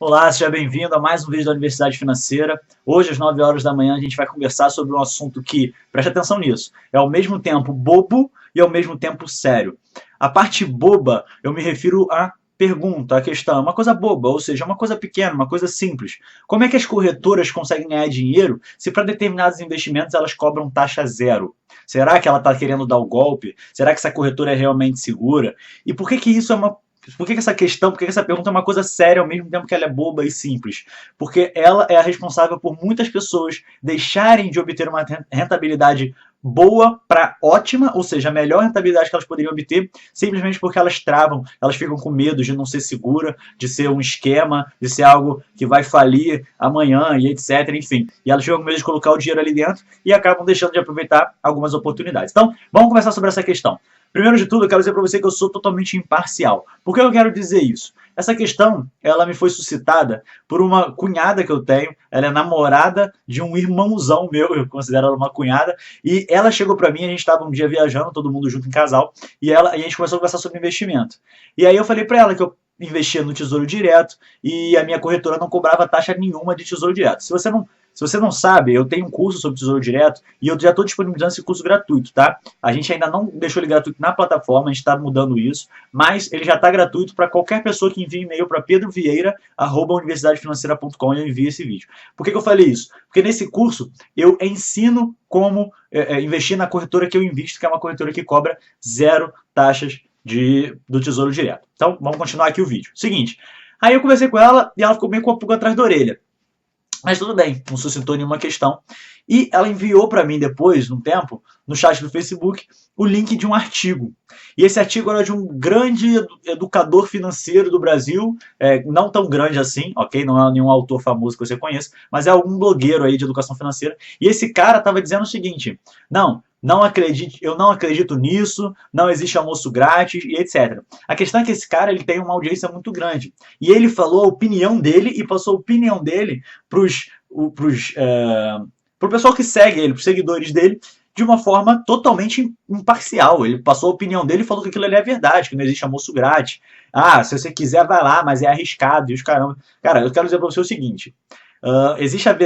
Olá, seja bem-vindo a mais um vídeo da Universidade Financeira. Hoje, às 9 horas da manhã, a gente vai conversar sobre um assunto que, preste atenção nisso, é ao mesmo tempo bobo e ao mesmo tempo sério. A parte boba, eu me refiro à pergunta, à questão. É uma coisa boba, ou seja, é uma coisa pequena, uma coisa simples. Como é que as corretoras conseguem ganhar dinheiro se para determinados investimentos elas cobram taxa zero? Será que ela está querendo dar o golpe? Será que essa corretora é realmente segura? E por que isso é uma por que essa questão, por que essa pergunta é uma coisa séria ao mesmo tempo que ela é boba e simples? Porque ela é a responsável por muitas pessoas deixarem de obter uma rentabilidade boa para ótima, ou seja, a melhor rentabilidade que elas poderiam obter, simplesmente porque elas travam, elas ficam com medo de não ser segura, de ser um esquema, de ser algo que vai falir amanhã e etc, enfim. E elas ficam com medo de colocar o dinheiro ali dentro e acabam deixando de aproveitar algumas oportunidades. Então, vamos conversar sobre essa questão. Primeiro de tudo, eu quero dizer para você que eu sou totalmente imparcial. Por que eu quero dizer isso? Essa questão, ela me foi suscitada por uma cunhada que eu tenho. Ela é namorada de um irmãozão meu, eu considero ela uma cunhada. E ela chegou para mim, a gente estava um dia viajando, todo mundo junto em casal, e a gente começou a conversar sobre investimento. E aí eu falei para ela que eu investia no Tesouro Direto e a minha corretora não cobrava taxa nenhuma de Tesouro Direto. Se você não sabe, eu tenho um curso sobre Tesouro Direto e eu já estou disponibilizando esse curso gratuito, tá? A gente ainda não deixou ele gratuito na plataforma, a gente está mudando isso, mas ele já está gratuito para qualquer pessoa que envie e-mail para pedrovieira@universidadefinanceira.com e eu envio esse vídeo. Por que eu falei isso? Porque nesse curso eu ensino como investir na corretora que eu invisto, que é uma corretora que cobra zero taxas do Tesouro Direto. Então, vamos continuar aqui o vídeo. Seguinte, aí eu conversei com ela e ela ficou meio com a pulga atrás da orelha. Mas tudo bem, não suscitou nenhuma questão. E ela enviou para mim depois, num tempo, no chat do Facebook, o link de um artigo. E esse artigo era de um grande educador financeiro do Brasil, não tão grande assim, ok? Não é nenhum autor famoso que você conheça, mas é algum blogueiro aí de educação financeira. E esse cara estava dizendo o seguinte: eu não acredito nisso, não existe almoço grátis e etc. A questão é que esse cara ele tem uma audiência muito grande. E ele falou a opinião dele e passou a opinião dele pro pessoal que segue ele, pros seguidores dele, de uma forma totalmente imparcial. Ele passou a opinião dele e falou que aquilo ali é verdade, que não existe almoço grátis. Ah, se você quiser vai lá, mas é arriscado e os caramba. Cara, eu quero dizer para você o seguinte: existe a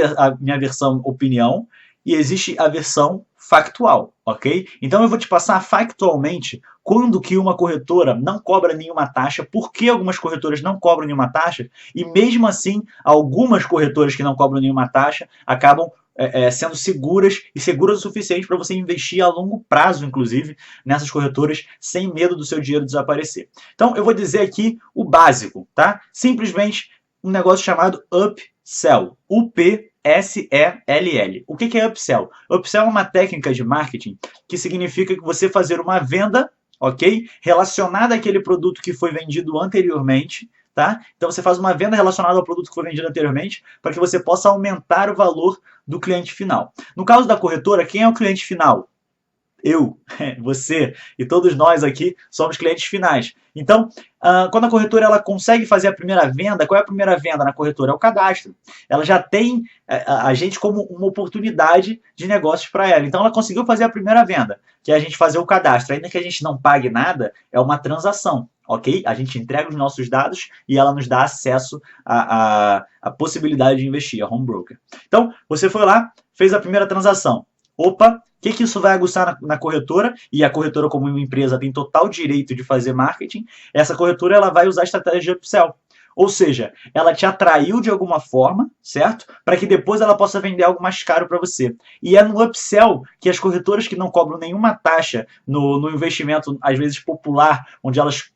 minha versão opinião e existe a versão factual, ok? Então eu vou te passar factualmente quando que uma corretora não cobra nenhuma taxa, por que algumas corretoras não cobram nenhuma taxa, e mesmo assim, algumas corretoras que não cobram nenhuma taxa acabam sendo seguras e seguras o suficiente para você investir a longo prazo, inclusive, nessas corretoras, sem medo do seu dinheiro desaparecer. Então eu vou dizer aqui o básico, tá? Simplesmente um negócio chamado upsell, UPSELL. O que é upsell? Upsell é uma técnica de marketing que significa que você fazer uma venda, ok? Relacionada àquele produto que foi vendido anteriormente, tá? Então você faz uma venda relacionada ao produto que foi vendido anteriormente para que você possa aumentar o valor do cliente final. No caso da corretora, quem é o cliente final? Eu, você e todos nós aqui somos clientes finais. Então, quando a corretora ela consegue fazer a primeira venda, qual é a primeira venda na corretora? É o cadastro. Ela já tem a gente como uma oportunidade de negócios para ela. Então, ela conseguiu fazer a primeira venda, que é a gente fazer o cadastro. Ainda que a gente não pague nada, é uma transação, ok? A gente entrega os nossos dados e ela nos dá acesso à possibilidade de investir, a home broker. Então, você foi lá, fez a primeira transação. Opa, o que isso vai aguçar na corretora? E a corretora, como uma empresa, tem total direito de fazer marketing. Essa corretora ela vai usar a estratégia de upsell. Ou seja, ela te atraiu de alguma forma, certo? Para que depois ela possa vender algo mais caro para você. E é no upsell que as corretoras que não cobram nenhuma taxa no investimento, às vezes popular, onde elas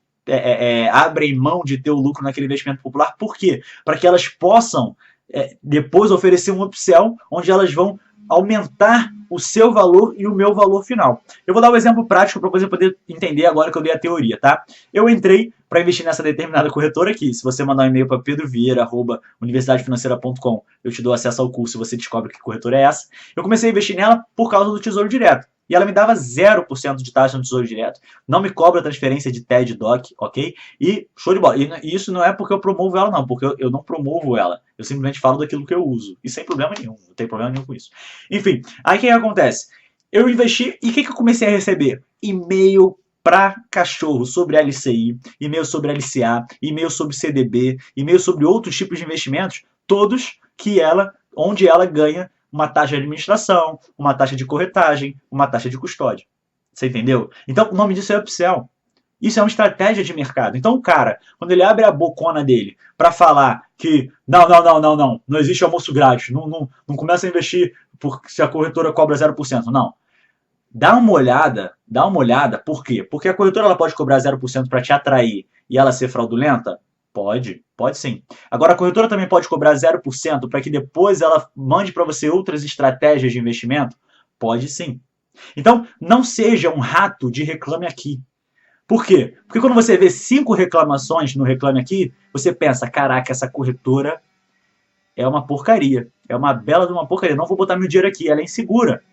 abrem mão de ter o lucro naquele investimento popular. Por quê? Para que elas possam depois oferecer um upsell, onde elas vão aumentar o seu valor e o meu valor final. Eu vou dar um exemplo prático para você poder entender agora que eu dei a teoria, tá? Eu entrei para investir nessa determinada corretora aqui. Se você mandar um e-mail para pedrovieira@universidadefinanceira.com, eu te dou acesso ao curso e você descobre que corretora é essa. Eu comecei a investir nela por causa do Tesouro Direto. E ela me dava 0% de taxa no Tesouro Direto. Não me cobra transferência de TED, DOC, ok? E show de bola. E isso não é porque eu promovo ela, não. Porque eu não promovo ela. Eu simplesmente falo daquilo que eu uso. E sem problema nenhum. Não tem problema nenhum com isso. Enfim, aí o que acontece? Eu investi e o que eu comecei a receber? E-mail para cachorro sobre LCI, e-mail sobre LCA, e-mail sobre CDB, e-mail sobre outros tipos de investimentos, todos onde ela ganha uma taxa de administração, uma taxa de corretagem, uma taxa de custódia. Você entendeu? Então, o nome disso é upsell. Isso é uma estratégia de mercado. Então, o cara, quando ele abre a bocona dele para falar que não existe almoço grátis, não começa a investir se a corretora cobra 0%. Não. Dá uma olhada, por quê? Porque a corretora ela pode cobrar 0% para te atrair e ela ser fraudulenta? Pode sim. Agora, a corretora também pode cobrar 0% para que depois ela mande para você outras estratégias de investimento? Pode sim. Então, não seja um rato de Reclame Aqui. Por quê? Porque quando você vê 5 reclamações no Reclame Aqui, você pensa, caraca, essa corretora é uma porcaria. É uma bela de uma porcaria. Não vou botar meu dinheiro aqui, ela é insegura.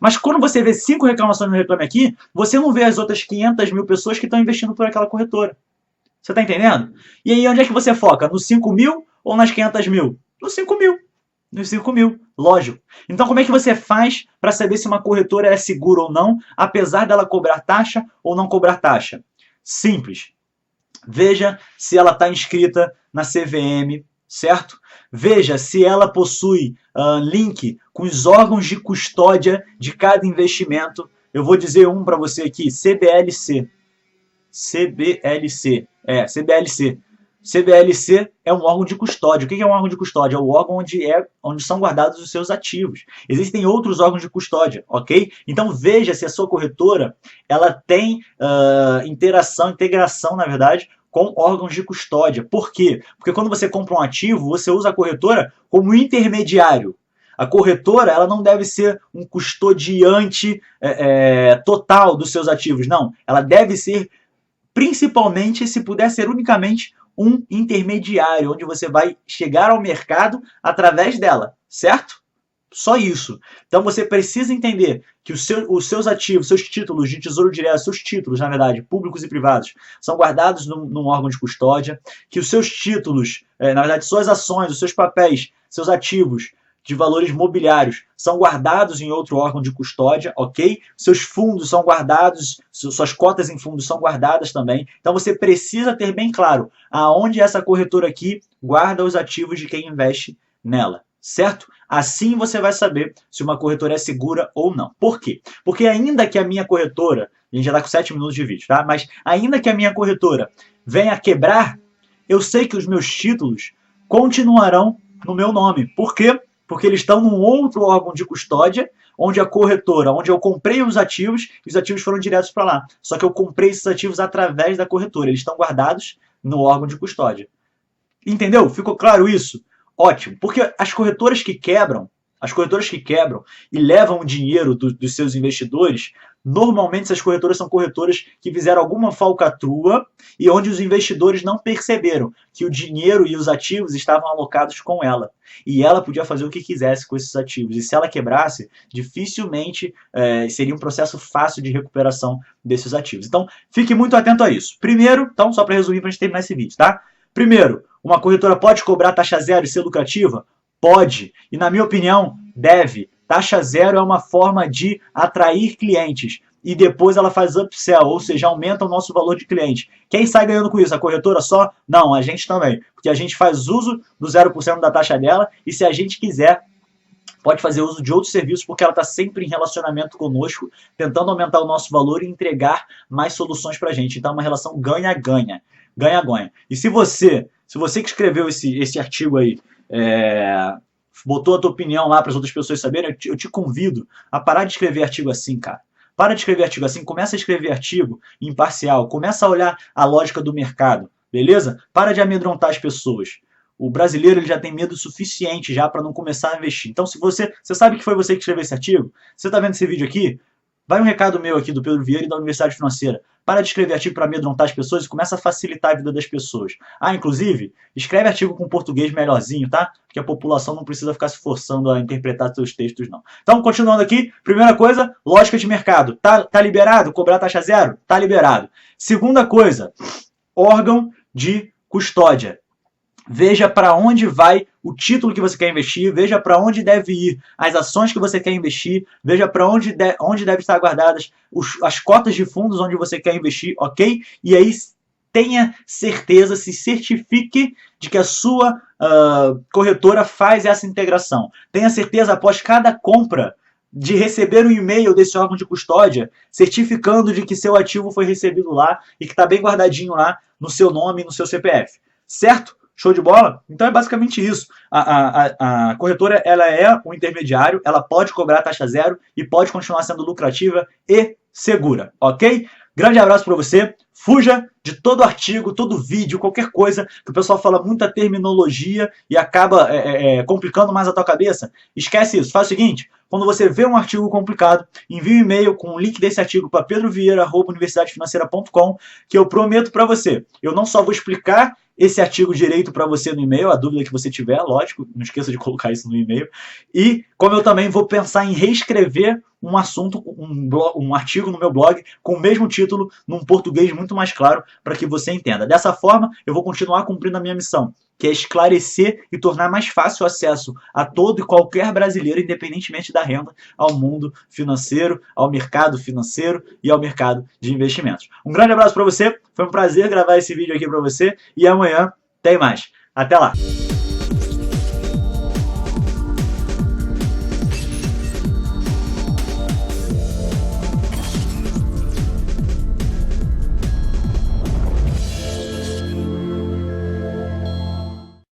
Mas quando você vê 5 reclamações no Reclame Aqui, você não vê as outras 500 mil pessoas que estão investindo por aquela corretora. Você está entendendo? E aí, onde é que você foca? Nos 5 mil ou nas 500 mil? Nos 5 mil. Nos 5 mil, lógico. Então, como é que você faz para saber se uma corretora é segura ou não, apesar dela cobrar taxa ou não cobrar taxa? Simples. Veja se ela está inscrita na CVM, certo? Veja se ela possui link com os órgãos de custódia de cada investimento. Eu vou dizer um para você aqui, CBLC. CBLC. CBLC é um órgão de custódia. O que é um órgão de custódia? É o órgão onde são guardados os seus ativos. Existem outros órgãos de custódia, ok? Então veja se a sua corretora ela tem integração, na verdade, com órgãos de custódia. Por quê? Porque quando você compra um ativo, você usa a corretora como intermediário. A corretora ela não deve ser um custodiante total dos seus ativos. Não, ela deve ser principalmente, se puder ser unicamente, um intermediário, onde você vai chegar ao mercado através dela, certo? Só isso. Então você precisa entender que os seus ativos, seus títulos de tesouro direto, seus títulos, na verdade, públicos e privados, são guardados num órgão de custódia, que os seus títulos, na verdade, suas ações, os seus papéis, seus ativos de valores mobiliários são guardados em outro órgão de custódia, ok? Seus fundos são guardados, suas cotas em fundos são guardadas também. Então você precisa ter bem claro aonde essa corretora aqui guarda os ativos de quem investe nela, certo? Assim você vai saber se uma corretora é segura ou não. Por quê? Porque ainda que a minha corretora, a gente já está com 7 minutos de vídeo, tá? Mas ainda que a minha corretora venha a quebrar, eu sei que os meus títulos continuarão no meu nome. Por quê? Porque eles estão num outro órgão de custódia, onde a corretora, onde eu comprei os ativos, e os ativos foram diretos para lá. Só que eu comprei esses ativos através da corretora. Eles estão guardados no órgão de custódia. Entendeu? Ficou claro isso? Ótimo. Porque as corretoras que quebram e levam o dinheiro dos seus investidores, normalmente essas corretoras são corretoras que fizeram alguma falcatrua e onde os investidores não perceberam que o dinheiro e os ativos estavam alocados com ela. E ela podia fazer o que quisesse com esses ativos. E se ela quebrasse, dificilmente seria um processo fácil de recuperação desses ativos. Então, fique muito atento a isso. Primeiro, então, só para resumir, para a gente terminar esse vídeo, tá? Primeiro, uma corretora pode cobrar taxa zero e ser lucrativa? Pode. E, na minha opinião, deve. Taxa zero é uma forma de atrair clientes. E depois ela faz upsell, ou seja, aumenta o nosso valor de cliente. Quem sai ganhando com isso? A corretora só? Não, a gente também. Porque a gente faz uso do 0% da taxa dela e se a gente quiser, pode fazer uso de outros serviços porque ela está sempre em relacionamento conosco, tentando aumentar o nosso valor e entregar mais soluções para a gente. Então é uma relação ganha-ganha. Ganha-ganha. E se você que escreveu esse artigo aí, botou a tua opinião lá para as outras pessoas saberem, eu te convido a parar de escrever artigo assim, cara. Para de escrever artigo assim, começa a escrever artigo imparcial, começa a olhar a lógica do mercado, beleza? Para de amedrontar as pessoas. O brasileiro ele já tem medo suficiente já para não começar a investir. Então, se você sabe que foi você que escreveu esse artigo, você está vendo esse vídeo aqui, vai um recado meu aqui do Pedro Vieira e da Universidade Financeira. Para de escrever artigo para amedrontar as pessoas e começa a facilitar a vida das pessoas. Inclusive, escreve artigo com português melhorzinho, tá? Porque a população não precisa ficar se forçando a interpretar seus textos, não. Então, continuando aqui, primeira coisa, lógica de mercado. Tá liberado cobrar taxa zero? Tá liberado. Segunda coisa, órgão de custódia. Veja para onde vai o título que você quer investir, veja para onde deve ir as ações que você quer investir, veja para onde deve estar guardadas as cotas de fundos onde você quer investir, ok? E aí tenha certeza, se certifique de que a sua corretora faz essa integração. Tenha certeza após cada compra de receber um e-mail desse órgão de custódia certificando de que seu ativo foi recebido lá e que está bem guardadinho lá no seu nome e no seu CPF. Certo? Show de bola? Então é basicamente isso. A corretora ela é um intermediário, ela pode cobrar taxa zero e pode continuar sendo lucrativa e segura, ok? Grande abraço para você. Fuja de todo artigo, todo vídeo, qualquer coisa que o pessoal fala muita terminologia e acaba complicando mais a tua cabeça. Esquece isso. Faz o seguinte, quando você vê um artigo complicado, envie um e-mail com o link desse artigo para pedrovieira@universidadefinanceira.com, que eu prometo para você, eu não só vou explicar esse artigo direito para você no e-mail, a dúvida que você tiver, lógico, não esqueça de colocar isso no e-mail, e como eu também vou pensar em reescrever um assunto, um artigo no meu blog com o mesmo título, num português muito mais claro, para que você entenda. Dessa forma, eu vou continuar cumprindo a minha missão, que é esclarecer e tornar mais fácil o acesso a todo e qualquer brasileiro, independentemente da renda, ao mundo financeiro, ao mercado financeiro e ao mercado de investimentos. Um grande abraço para você, foi um prazer gravar esse vídeo aqui para você e amanhã tem mais. Até lá!